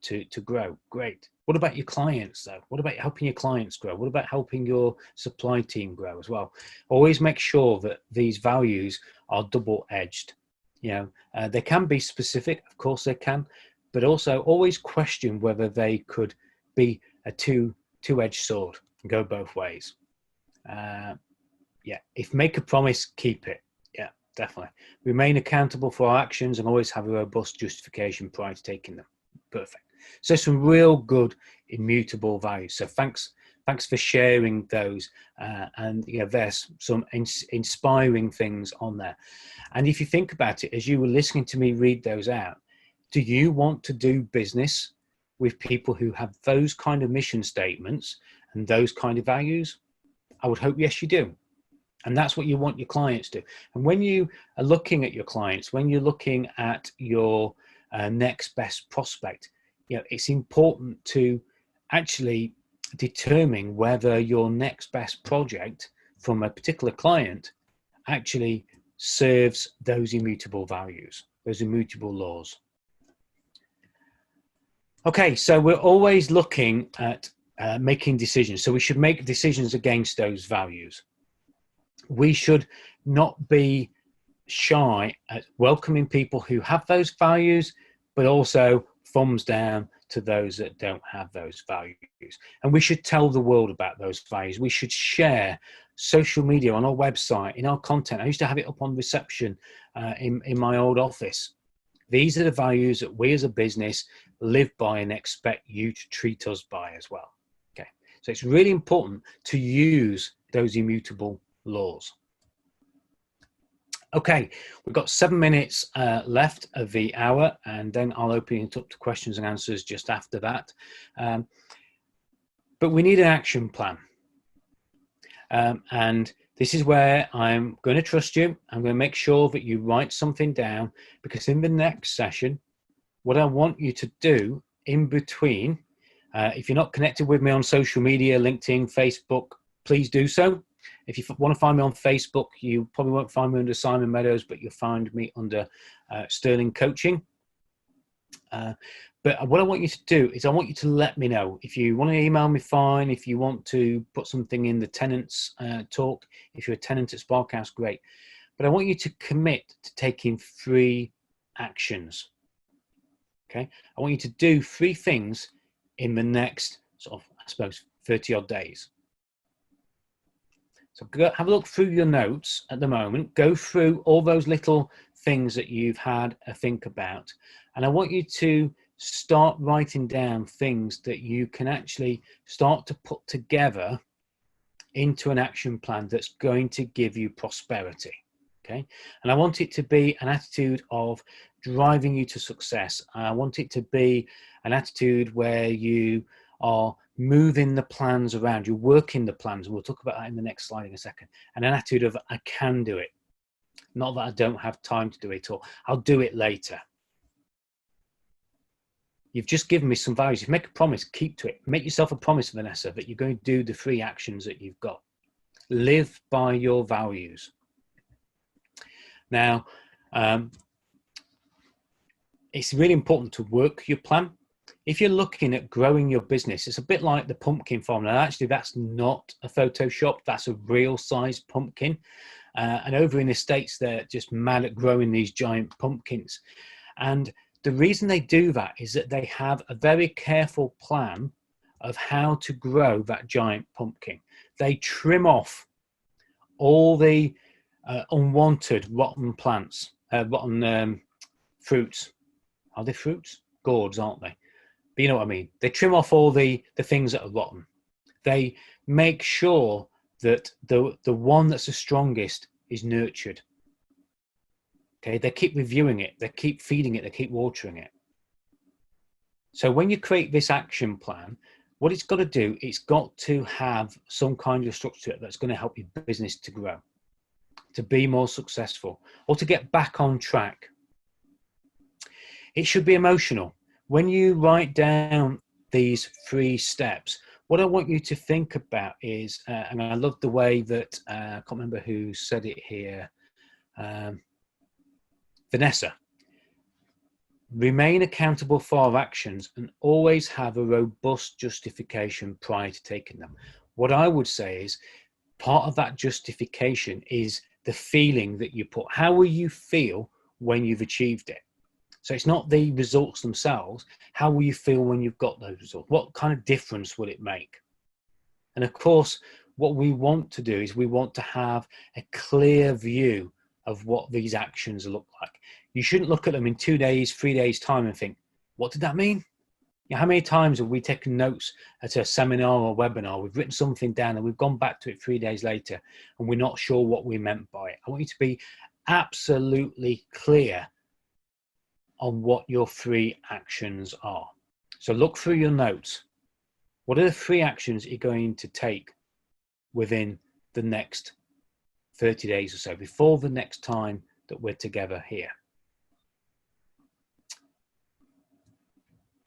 to grow. Great. What about your clients though? What about helping your clients grow? What about helping your supply team grow as well? Always make sure that these values are double-edged. They can be specific, of course they can, but also always question whether they could be a two-edged sword and go both ways. Yeah, if make a promise, keep it. Yeah, definitely. Remain accountable for our actions and always have a robust justification prior to taking them. Perfect. So some real good immutable values. So thanks for sharing those. And there's some inspiring things on there. And if you think about it, as you were listening to me read those out, do you want to do business with people who have those kind of mission statements and those kind of values? I would hope yes, you do. And that's what you want your clients to. And when you are looking at your clients, when you're looking at your next best prospect. You know, it's important to actually determine whether your next best project from a particular client actually serves those immutable values, those immutable laws. Okay, so we're always looking at making decisions. So we should make decisions against those values. We should not be shy at welcoming people who have those values, but also thumbs down to those that don't have those values. And we should tell the world about those values. We should share social media on our website, in our content. I used to have it up on reception in my old office. These are the values that we as a business live by and expect you to treat us by as well. Okay, so it's really important to use those immutable laws. Okay, we've got 7 minutes left of the hour, and then I'll open it up to questions and answers just after that. But we need an action plan. And this is where I'm going to trust you. I'm going to make sure that you write something down, because in the next session, what I want you to do in between, if you're not connected with me on social media, LinkedIn, Facebook, please do so. If you want to find me on Facebook, you probably won't find me under Simon Meadows, but you'll find me under Sterling Coaching. But what I want you to do is I want you to let me know. If you want to email me, fine. If you want to put something in the tenants talk, if you're a tenant at Sparkhouse, great. But I want you to commit to taking 3 actions. Okay, I want you to do 3 things in the next sort of, I suppose, 30 odd days. So go, have a look through your notes at the moment, go through all those little things that you've had a think about. And I want you to start writing down things that you can actually start to put together into an action plan that's going to give you prosperity. Okay, and I want it to be an attitude of driving you to success. I want it to be an attitude where you are moving the plans around, you're working the plans. We'll talk about that in the next slide in a second. And an attitude of I can do it, not that I don't have time to do it, or I'll do it later. You've just given me some values. If you make a promise, keep to it. Make yourself a promise, Vanessa, that you're going to do the 3 actions that you've got. Live by your values. Now, it's really important to work your plan. If you're looking at growing your business, it's a bit like the pumpkin farm. Now, actually, that's not a Photoshop. That's a real size pumpkin. And over in the States, they're just mad at growing these giant pumpkins. And the reason they do that is that they have a very careful plan of how to grow that giant pumpkin. They trim off all the unwanted rotten plants, rotten fruits. Are they fruits? Gourds, aren't they? But you know what I mean. They trim off all the things that are rotten. They make sure that the one that's the strongest is nurtured. Okay, they keep reviewing it, they keep feeding it, they keep watering it. So when you create this action plan, what it's got to do, it's got to have some kind of structure that's going to help your business to grow, to be more successful, or to get back on track. It should be emotional. When you write down these 3 steps, what I want you to think about is, and I love the way that, I can't remember who said it here, Vanessa, remain accountable for our actions and always have a robust justification prior to taking them. What I would say is part of that justification is the feeling that you put. How will you feel when you've achieved it? So it's not the results themselves. How will you feel when you've got those results? What kind of difference will it make? And of course, what we want to do is we want to have a clear view of what these actions look like. You shouldn't look at them in 2 days, 3 days time and think, what did that mean? You know, how many times have we taken notes at a seminar or webinar, we've written something down and we've gone back to it 3 days later and we're not sure what we meant by it. I want you to be absolutely clear on what your 3 actions are. So look through your notes. What are the 3 actions you're going to take within the next 30 days or so, before the next time that we're together here?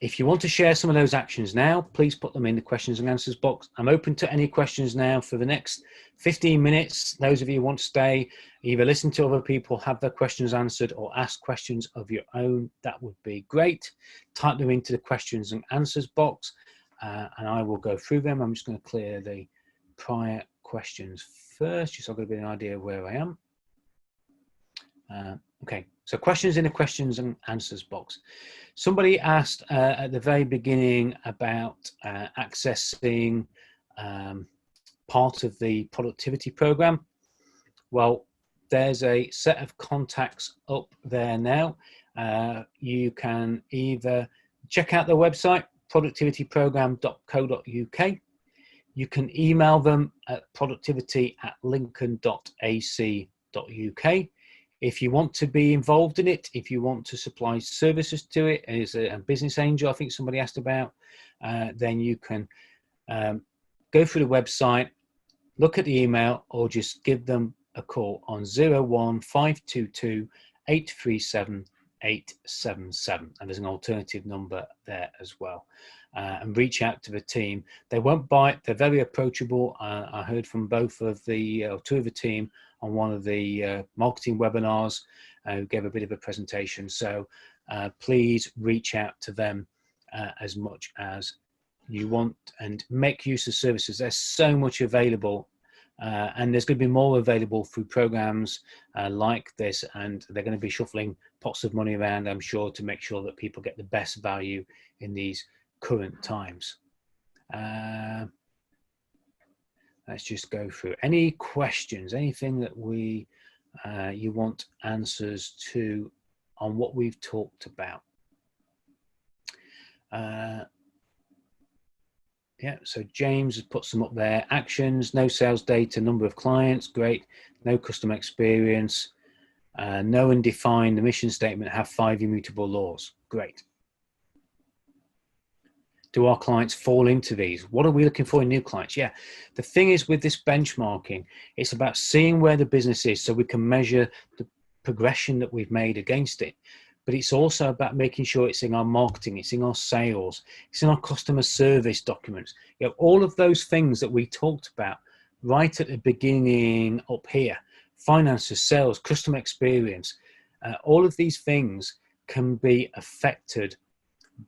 If you want to share some of those actions now, please put them in the questions and answers box. I'm open to any questions now for the next 15 minutes. Those of you who want to stay, either listen to other people, have their questions answered, or ask questions of your own, that would be great. Type them into the questions and answers box, and I will go through them. I'm just going to clear the prior questions first, just so I've got a bit of an idea of where I am. Okay, so questions in the questions and answers box. Somebody asked at the very beginning about accessing part of the productivity program. Well, there's a set of contacts up there now. You can either check out their website, productivityprogram.co.uk. You can email them at productivity@lincoln.ac.uk. If you want to be involved in it, if you want to supply services to it as a business angel, I think somebody asked about, then you can go through the website, look at the email, or just give them a call on 01522 837 877. And there's an alternative number there as well. And reach out to the team. They won't bite. They're very approachable. I heard from both of the two of the team on one of the marketing webinars who gave a bit of a presentation. So please reach out to them as much as you want and make use of services. There's so much available, and there's going to be more available through programs like this, and they're going to be shuffling pots of money around, I'm sure, to make sure that people get the best value in these current times. Let's just go through any questions, anything that you want answers to on what we've talked about. Yeah, so James has put some up there. Actions, no sales data, number of clients, great. No customer experience, know and define the mission statement, have 5 immutable laws, great. Do our clients fall into these? What are we looking for in new clients? Yeah, the thing is with this benchmarking, it's about seeing where the business is so we can measure the progression that we've made against it. But it's also about making sure it's in our marketing, it's in our sales, it's in our customer service documents. You know, all of those things that we talked about right at the beginning up here, finances, sales, customer experience, all of these things can be affected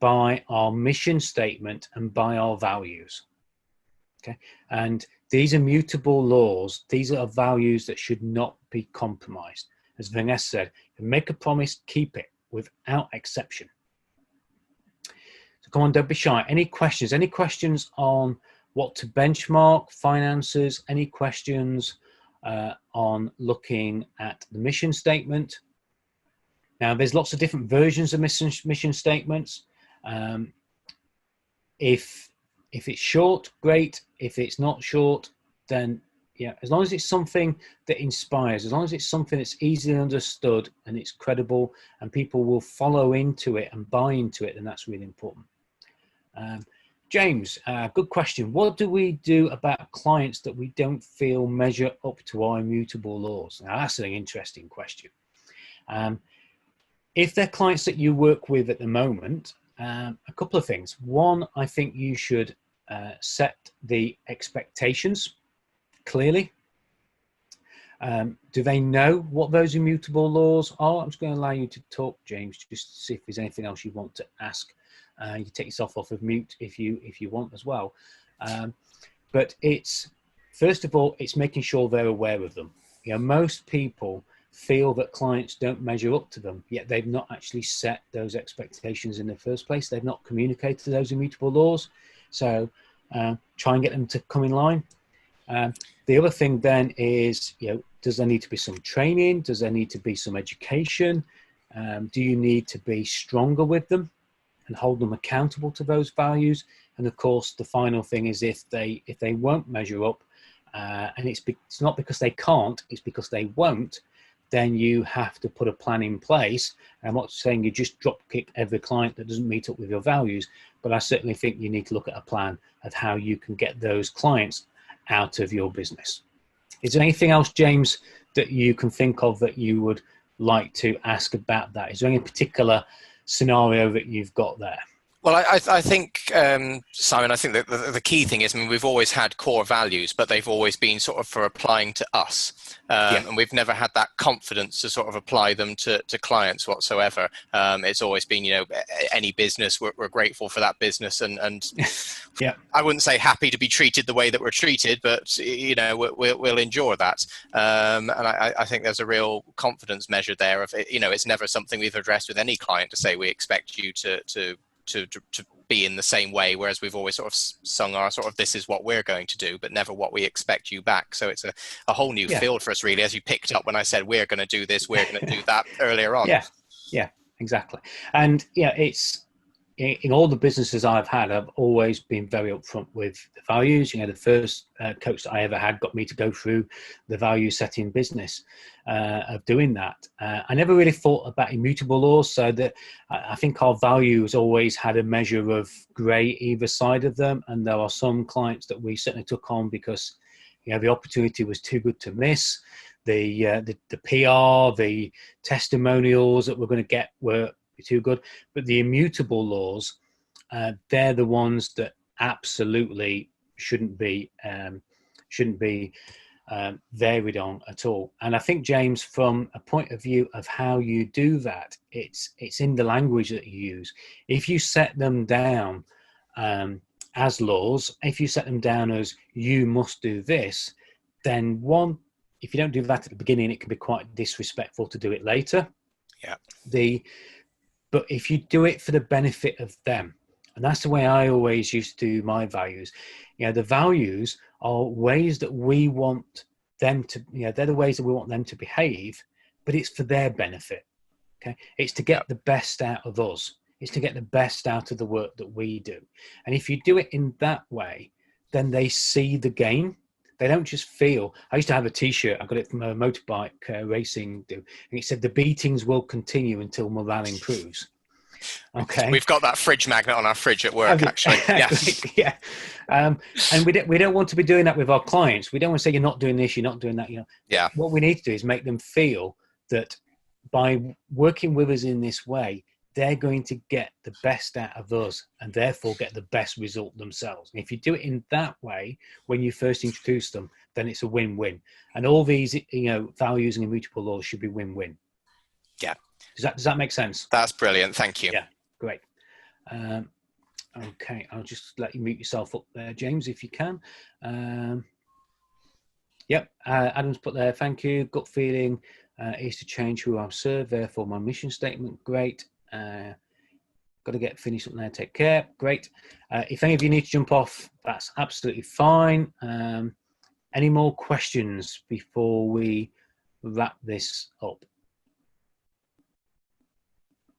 by our mission statement and by our values. Okay, and these immutable laws, these are values that should not be compromised. As Vanessa said, make a promise, keep it without exception. So come on, don't be shy. Any questions? Any questions on what to benchmark, finances? Any questions on looking at the mission statement? Now, there's lots of different versions of mission statements. If it's short, great. If it's not short, then yeah, as long as it's something that inspires, as long as it's something that's easily understood and it's credible and people will follow into it and buy into it, then that's really important. James, good question. What do we do about clients that we don't feel measure up to our immutable laws? Now, that's an interesting question. If they're clients that you work with at the moment, a couple of things. One, I think you should set the expectations clearly. Do they know what those immutable laws are? I'm just going to allow you to talk, James, just to see if there's anything else you want to ask. You can take yourself off of mute if you want as well. But it's, first of all, it's making sure they're aware of them. You know, most people feel that clients don't measure up to them, yet they've not actually set those expectations in the first place. They've not communicated those immutable laws. So try and get them to come in line. The other thing then is, you know, does there need to be some training? Does there need to be some education? Do you need to be stronger with them and hold them accountable to those values? And of course, the final thing is if they won't measure up, and it's not because they can't, it's because they won't, then you have to put a plan in place. I'm not saying you just drop kick every client that doesn't meet up with your values, but I certainly think you need to look at a plan of how you can get those clients out of your business. Is there anything else, James, that you can think of that you would like to ask about that? Is there any particular scenario that you've got there? Well, I think, Simon, I think that the key thing is, I mean, we've always had core values, but they've always been sort of for applying to us. And we've never had that confidence to sort of apply them to clients whatsoever. It's always been, you know, any business, we're grateful for that business. And Yeah. I wouldn't say happy to be treated the way that we're treated, but, you know, we'll endure that. And I think there's a real confidence measure there of, you know, it's never something we've addressed with any client to say, we expect you to be in the same way, whereas we've always sort of sung our sort of, this is what we're going to do, but never what we expect you back. So it's a whole new field for us, really, as you picked up when I said we're going to do this, we're going to do that earlier on. Yeah, exactly. And yeah, it's in all the businesses I've had, I've always been very upfront with the values. You know, the first coach that I ever had got me to go through the value setting business of doing that. I never really thought about immutable laws, so that I think our values always had a measure of grey either side of them. And there are some clients that we certainly took on because, you know, the opportunity was too good to miss. The PR, the testimonials that we're going to get were too good, but the immutable laws, they're the ones that absolutely shouldn't be varied on at all. And I think, James, from a point of view of how you do that, it's in the language that you use. If you set them down as laws, if you set them down as you must do this, then if you don't do that at the beginning, it can be quite disrespectful to do it later. But if you do it for the benefit of them, and that's the way I always used to do my values. You know, the values are ways that we want them to, you know, they're the ways that we want them to behave, but it's for their benefit. Okay. It's to get the best out of us. It's to get the best out of the work that we do. And if you do it in that way, then they see the gain. They don't just feel. I used to have a T-shirt. I got it from a motorbike racing do, and it said, "The beatings will continue until morale improves." Okay, we've got that fridge magnet on our fridge at work, actually. Yeah. And we don't want to be doing that with our clients. We don't want to say, "You're not doing this, you're not doing that." You know. Yeah. What we need to do is make them feel that by working with us in this way, they're going to get the best out of us and therefore get the best result themselves. And if you do it in that way, when you first introduce them, then it's a win-win. And all these, you know, values and immutable laws should be win-win. Yeah. Does that make sense? That's brilliant. Thank you. Yeah, great. Okay, I'll just let you mute yourself up there, James, if you can. Yep, Adam's put there, thank you. Gut feeling is to change who I serve, therefore my mission statement. Great. Got to get finished up there. Take care. Great. If any of you need to jump off, that's absolutely fine. Any more questions before we wrap this up?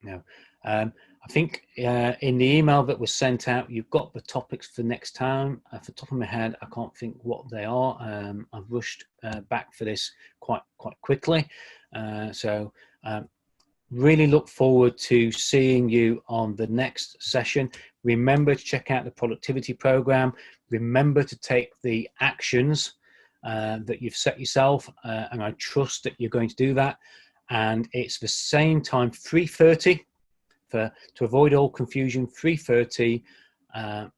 No. I think in the email that was sent out, you've got the topics for next time. Off the top of my head, I can't think what they are. I've rushed back for this quite quickly. So really look forward to seeing you on the next session. Remember to check out the productivity program. Remember to take the actions that you've set yourself, and I trust that you're going to do that. And it's the same time, 3:30, to avoid all confusion, 3:30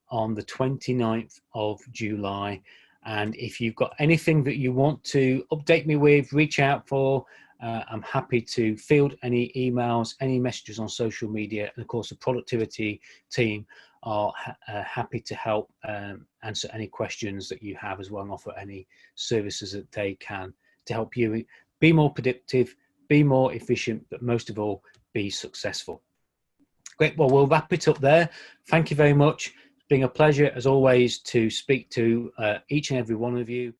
on the 29th of July. And if you've got anything that you want to update me with, reach out for, I'm happy to field any emails, any messages on social media. And of course, the productivity team are happy to help answer any questions that you have as well, and offer any services that they can to help you be more productive, be more efficient, but most of all, be successful. Great. Well, we'll wrap it up there. Thank you very much. It's been a pleasure, as always, to speak to each and every one of you.